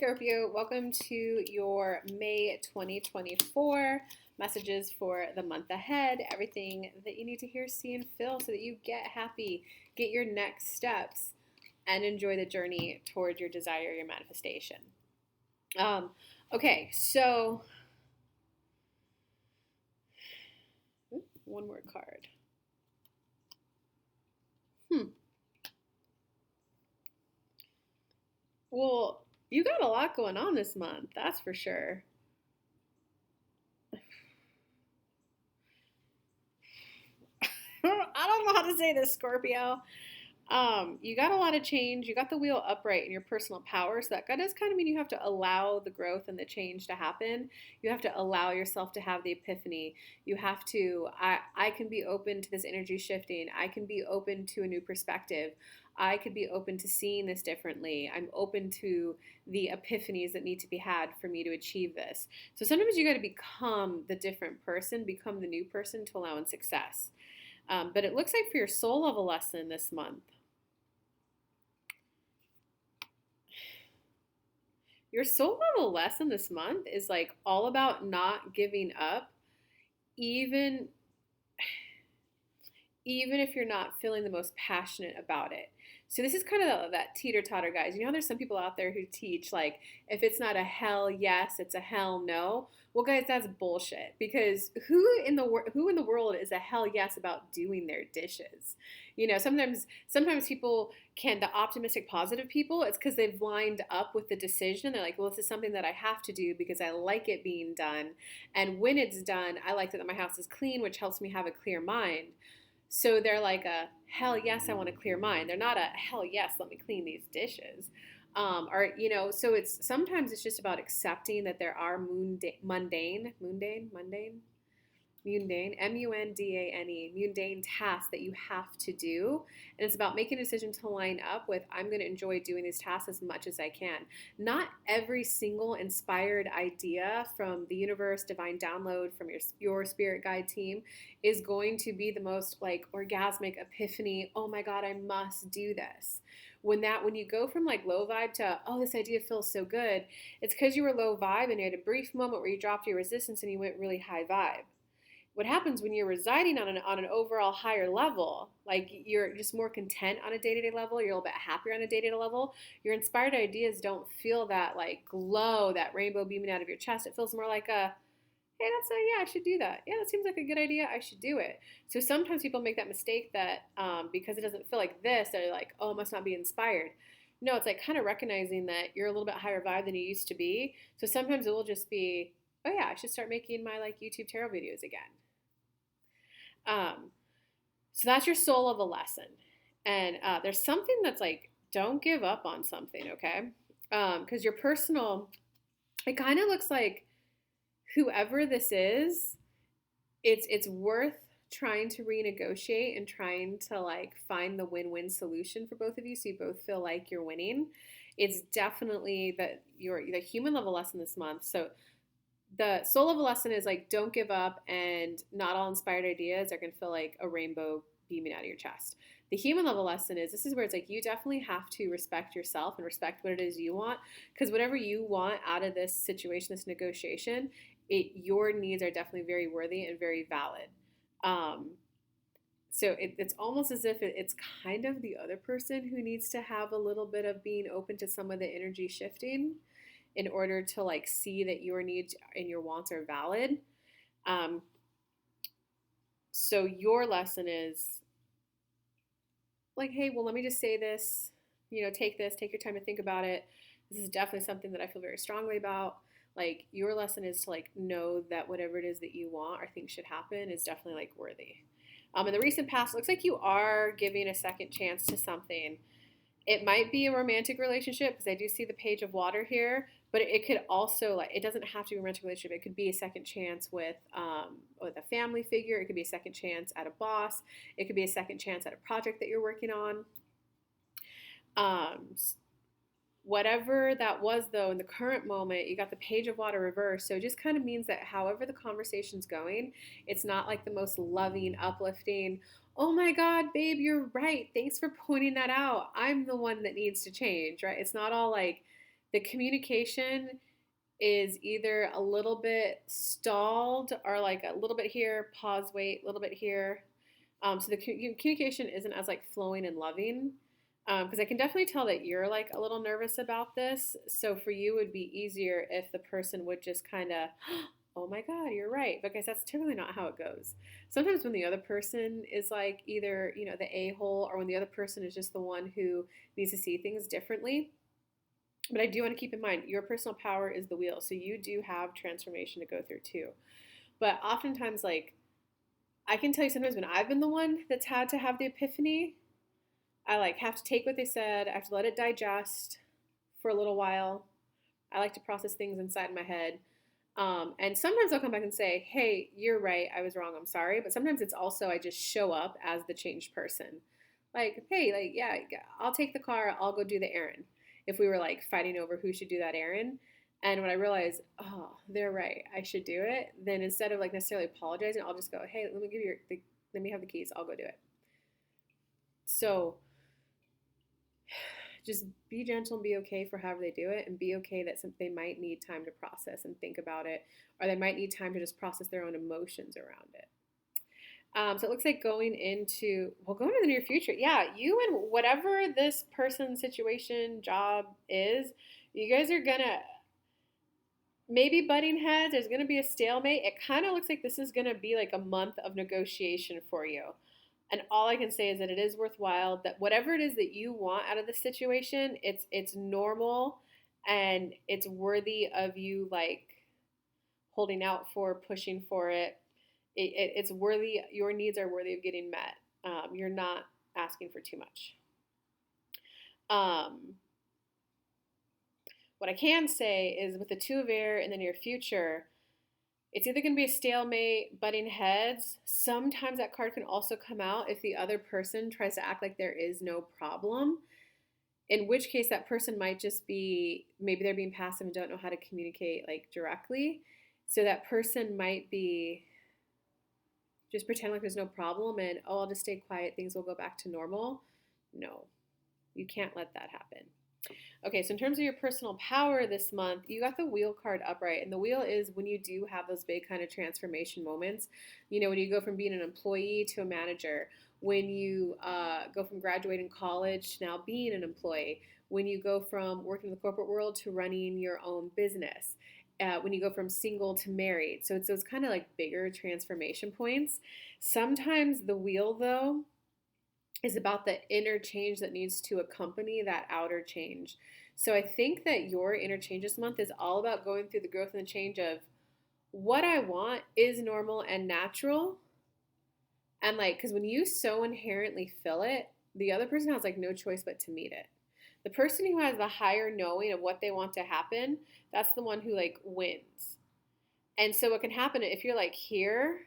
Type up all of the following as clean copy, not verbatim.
Scorpio. Welcome to your May 2024 messages for the month ahead. Everything that you need to hear, see, and feel so that you get happy, get your next steps, and enjoy the journey toward your desire, your manifestation. Okay, so one more card. Well, you got a lot going on this month, that's for sure. I don't know how to say this, Scorpio. You got a lot of change. You got the wheel upright in your personal power. So that does kind of mean you have to allow the growth and the change to happen. You have to allow yourself to have the epiphany. You have to, I can be open to this energy shifting. I can be open to a new perspective. I could be open to seeing this differently. I'm open to the epiphanies that need to be had for me to achieve this. So sometimes you got to become the different person, become the new person to allow in success. But it looks like for your soul level lesson this month, your soul level lesson this month is like all about not giving up, even if you're not feeling the most passionate about it. So this is kind of that teeter-totter, guys. You know, there's some people out there who teach like, if it's not a hell yes, it's a hell no. Well, guys, that's bullshit. Because who in the world is a hell yes about doing their dishes? You know, sometimes people can, the optimistic, positive people, it's because they've lined up with the decision. They're like, well, this is something that I have to do because I like it being done. And when it's done, I like that my house is clean, which helps me have a clear mind. So they're like a hell yes, I want a clear mind. They're not a hell yes, let me clean these dishes. Or you know, so it's sometimes it's just about accepting that there are mundane, mundane, mundane tasks that you have to do. And it's about making a decision to line up with, I'm going to enjoy doing these tasks as much as I can. Not every single inspired idea from the universe, divine download from your spirit guide team is going to be the most like orgasmic epiphany. Oh my God, I must do this. When you go from like low vibe to, oh, this idea feels so good, it's because you were low vibe and you had a brief moment where you dropped your resistance and you went really high vibe. What happens when you're residing on an overall higher level, like you're just more content on a day-to-day level, you're a little bit happier on a day-to-day level, your inspired ideas don't feel that like glow, that rainbow beaming out of your chest. It feels more like a, hey, yeah, I should do that. Yeah, that seems like a good idea. I should do it. So sometimes people make that mistake that because it doesn't feel like this, they're like, oh, it must not be inspired. No, it's like kind of recognizing that you're a little bit higher vibe than you used to be. So sometimes it will just be, oh yeah, I should start making my like YouTube tarot videos again. So that's your soul of a lesson. And there's something that's like, don't give up on something, okay? Because your personal, it kind of looks like whoever this is, it's worth trying to renegotiate and trying to like find the win-win solution for both of you so you both feel like you're winning. It's definitely the human level lesson this month. So the soul level lesson is like, don't give up, and not all inspired ideas are going to feel like a rainbow beaming out of your chest. The human level lesson is, this is where it's like, you definitely have to respect yourself and respect what it is you want, because whatever you want out of this situation, this negotiation, your needs are definitely very worthy and very valid. So it's almost as if it's kind of the other person who needs to have a little bit of being open to some of the energy shifting in order to like see that your needs and your wants are valid. So your lesson is like, hey, well, let me just say this, you know, take your time to think about it. This is definitely something that I feel very strongly about. Like, your lesson is to like know that whatever it is that you want or think should happen is definitely like worthy. In the recent past, it looks like you are giving a second chance to something. It might be a romantic relationship, because I do see the page of water here, but it could also, like, it doesn't have to be a romantic relationship. It could be a second chance with a family figure. It could be a second chance at a boss. It could be a second chance at a project that you're working on. Whatever that was, though, in the current moment, you got the page of water reversed. So it just kind of means that however the conversation's going, it's not like the most loving, uplifting, oh my God, babe, you're right. Thanks for pointing that out. I'm the one that needs to change, right? It's not all like The communication is either a little bit stalled or like a little bit here, pause, wait, a little bit here. So the communication isn't as like flowing and loving. Because I can definitely tell that you're like a little nervous about this. So for you, it would be easier if the person would just kind of, oh my God, you're right. Because that's typically not how it goes. Sometimes when the other person is like either, the a hole, or when the other person is just the one who needs to see things differently. But I do want to keep in mind your personal power is the wheel. So you do have transformation to go through too. But oftentimes, like, I can tell you sometimes when I've been the one that's had to have the epiphany, I like have to take what they said, I have to let it digest for a little while. I like to process things inside my head. And sometimes I'll come back and say, hey, you're right, I was wrong, I'm sorry. But sometimes it's also I just show up as the changed person. Like, hey, like, yeah, I'll take the car, I'll go do the errand. If we were like fighting over who should do that errand. And when I realize, oh, they're right, I should do it, then instead of like necessarily apologizing, I'll just go, hey, let me have the keys, I'll go do it. So just be gentle and be okay for however they do it, and be okay that they might need time to process and think about it, or they might need time to just process their own emotions around it. So it looks like going into the near future. Yeah, you and whatever this person's situation, job is, you guys are gonna maybe butting heads. There's gonna be a stalemate. It kind of looks like this is gonna be like a month of negotiation for you. And all I can say is that it is worthwhile, that whatever it is that you want out of this situation, it's normal and it's worthy of you like holding out for, pushing for it. It's worthy. Your needs are worthy of getting met. You're not asking for too much. What I can say is with the Two of Air in the near future, it's either going to be a stalemate, butting heads. Sometimes that card can also come out if the other person tries to act like there is no problem, in which case that person might just be, maybe they're being passive and don't know how to communicate like directly. So that person might be just pretend like there's no problem and, oh, I'll just stay quiet, things will go back to normal. No, you can't let that happen. Okay, so in terms of your personal power this month, you got the wheel card upright. And the wheel is when you do have those big kind of transformation moments. When you go from being an employee to a manager, when you go from graduating college to now being an employee, when you go from working in the corporate world to running your own business, when you go from single to married. So it's those kind of like bigger transformation points. Sometimes the wheel, though, is about the inner change that needs to accompany that outer change. So I think that your inner change this month is all about going through the growth and the change of what I want is normal and natural. And like, because when you so inherently feel it, the other person has like no choice but to meet it. The person who has the higher knowing of what they want to happen, that's the one who like wins. And so what can happen if you're like here,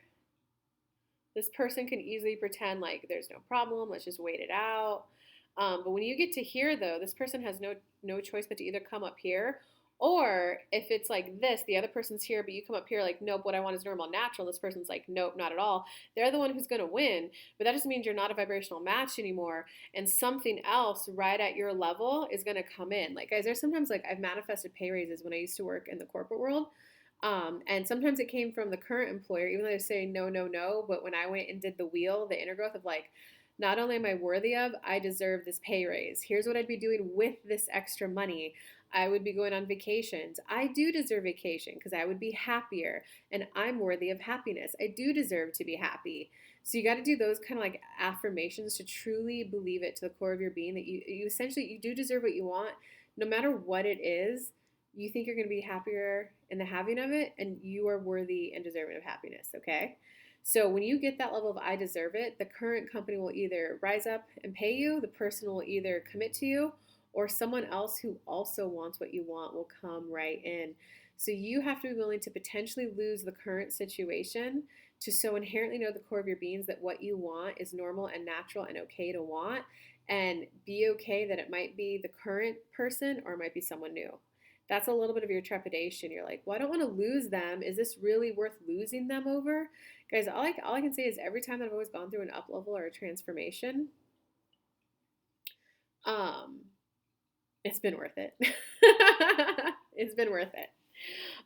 this person can easily pretend like there's no problem, let's just wait it out. But when you get to here, though, this person has no choice but to either come up here, or if it's like this, the other person's here, but you come up here like, nope, what I want is normal, natural. This person's like, nope, not at all. They're the one who's going to win, but that just means you're not a vibrational match anymore, and something else right at your level is going to come in. Like, guys, there's sometimes like I've manifested pay raises when I used to work in the corporate world. And sometimes it came from the current employer, even though they say no, no, no. But when I went and did the wheel, the inner growth of like, not only am I worthy of, I deserve this pay raise. Here's what I'd be doing with this extra money. I would be going on vacations. I do deserve vacation because I would be happier, and I'm worthy of happiness. I do deserve to be happy. So you got to do those kind of like affirmations to truly believe it to the core of your being that you essentially, you do deserve what you want, no matter what it is. You think you're going to be happier in the having of it, and you are worthy and deserving of happiness, okay? So when you get that level of I deserve it, the current company will either rise up and pay you, the person will either commit to you, or someone else who also wants what you want will come right in. So you have to be willing to potentially lose the current situation to so inherently know the core of your beings that what you want is normal and natural and okay to want, and be okay that it might be the current person or it might be someone new. That's a little bit of your trepidation. You're like, well, I don't want to lose them. Is this really worth losing them over? Guys, all I can say is every time that I've always gone through an up level or a transformation, It's been worth it. It's been worth it.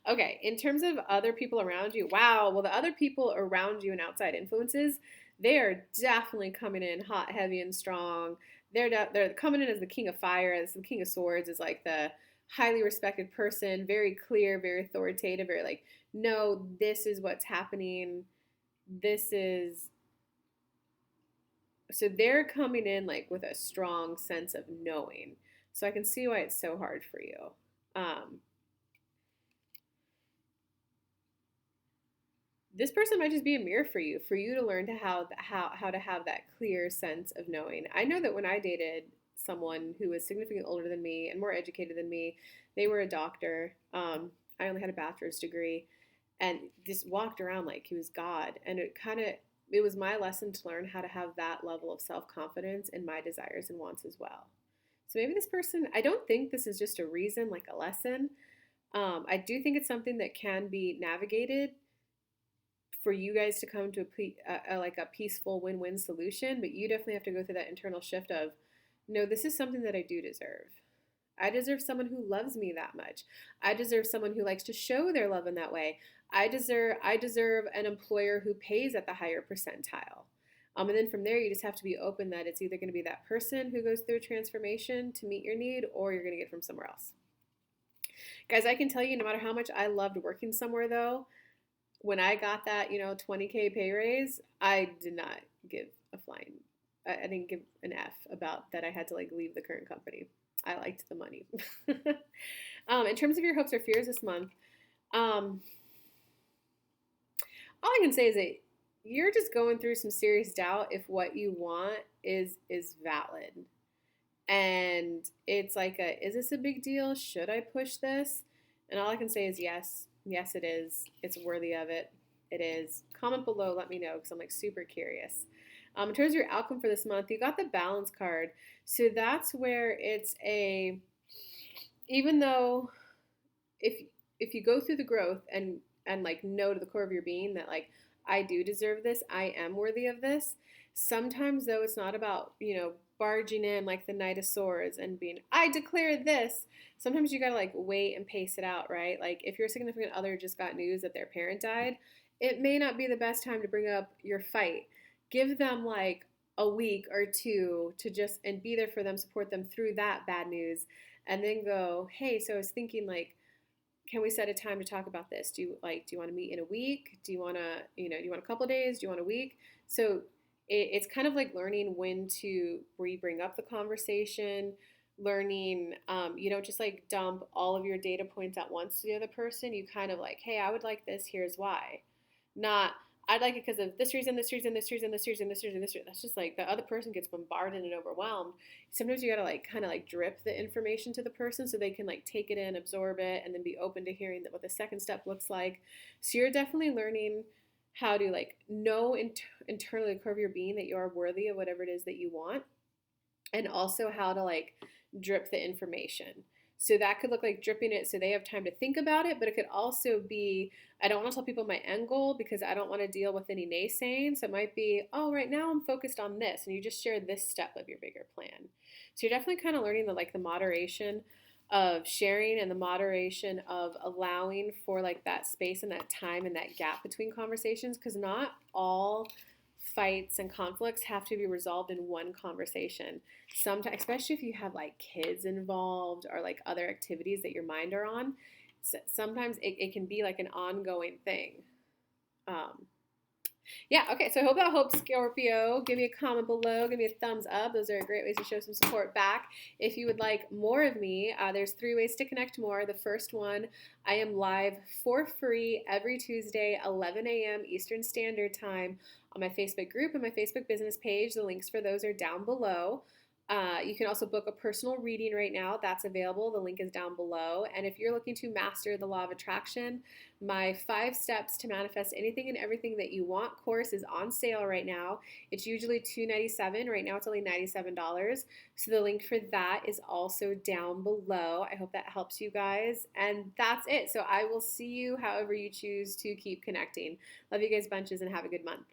Okay, in terms of other people around you, wow. Well, the other people around you and outside influences, they are definitely coming in hot, heavy, and strong. They're coming in as the king of fire, as the king of swords, is like the highly respected person, very clear, very authoritative, very like, no, this is what's happening. This is so they're coming in like with a strong sense of knowing. So I can see why it's so hard for you. Um, this person might just be a mirror for you to learn to how to have that clear sense of knowing. I know that when I dated someone who was significantly older than me and more educated than me, they were a doctor. I only had a bachelor's degree, and just walked around like he was God. And it was my lesson to learn how to have that level of self confidence in my desires and wants as well. So maybe this person, I don't think this is just a reason, like a lesson. I do think it's something that can be navigated for you guys to come to like a peaceful win-win solution, but you definitely have to go through that internal shift of, no, this is something that I do deserve. I deserve someone who loves me that much. I deserve someone who likes to show their love in that way. I deserve an employer who pays at the higher percentile. And then from there, you just have to be open that it's either going to be that person who goes through a transformation to meet your need, or you're going to get it from somewhere else. Guys, I can tell you, no matter how much I loved working somewhere, though, when I got that, 20K pay raise, I did not give a flying, I didn't give an F about that I had to like leave the current company. I liked the money. In terms of your hopes or fears this month, all I can say is that you're just going through some serious doubt if what you want is valid. And it's like is this a big deal? Should I push this? And all I can say is yes. Yes, it is. It's worthy of it. It is. Comment below. Let me know because I'm like super curious. In terms of your outcome for this month, you got the balance card. So that's where it's even though if you go through the growth and like know to the core of your being that like I do deserve this, I am worthy of this. Sometimes though it's not about, barging in like the Knight of Swords and being, I declare this. Sometimes you gotta like wait and pace it out, right? Like if your significant other just got news that their parent died, it may not be the best time to bring up your fight. Give them like a week or two to just and be there for them, support them through that bad news, and then go, hey, so I was thinking like, can we set a time to talk about this? Do you want to meet in a week? Do you want to, do you want a couple of days? Do you want a week? So it's kind of like learning when to bring up the conversation, learning, you don't just like dump all of your data points at once to the other person. You kind of like, hey, I would like this, here's why. Not, I'd like it because of this reason, this reason, this reason, this reason, this reason, this reason. That's just like the other person gets bombarded and overwhelmed. Sometimes you gotta like kind of like drip the information to the person so they can like take it in, absorb it, and then be open to hearing what the second step looks like. So you're definitely learning how to like know internally the core of your being that you are worthy of whatever it is that you want, and also how to like drip the information. So that could look like dripping it so they have time to think about it, but it could also be, I don't want to tell people my end goal because I don't want to deal with any naysaying. So it might be, oh, right now I'm focused on this, and you just share this step of your bigger plan. So you're definitely kind of learning the moderation of sharing and the moderation of allowing for like that space and that time and that gap between conversations, because not all fights and conflicts have to be resolved in one conversation. Sometimes, especially if you have like kids involved or like other activities that your mind are on, sometimes it can be like an ongoing thing. Yeah, okay, so I hope that helps, Scorpio. Give me a comment below. Give me a thumbs up. Those are great ways to show some support back. If you would like more of me, there's 3 ways to connect more. The first one, I am live for free every Tuesday, 11 a.m. Eastern Standard Time on my Facebook group and my Facebook business page. The links for those are down below. You can also book a personal reading right now. That's available. The link is down below. And if you're looking to master the law of attraction, my 5 steps to manifest anything and everything that you want course is on sale right now. It's usually $297. Right now it's only $97. So the link for that is also down below. I hope that helps you guys. And that's it. So I will see you however you choose to keep connecting. Love you guys bunches and have a good month.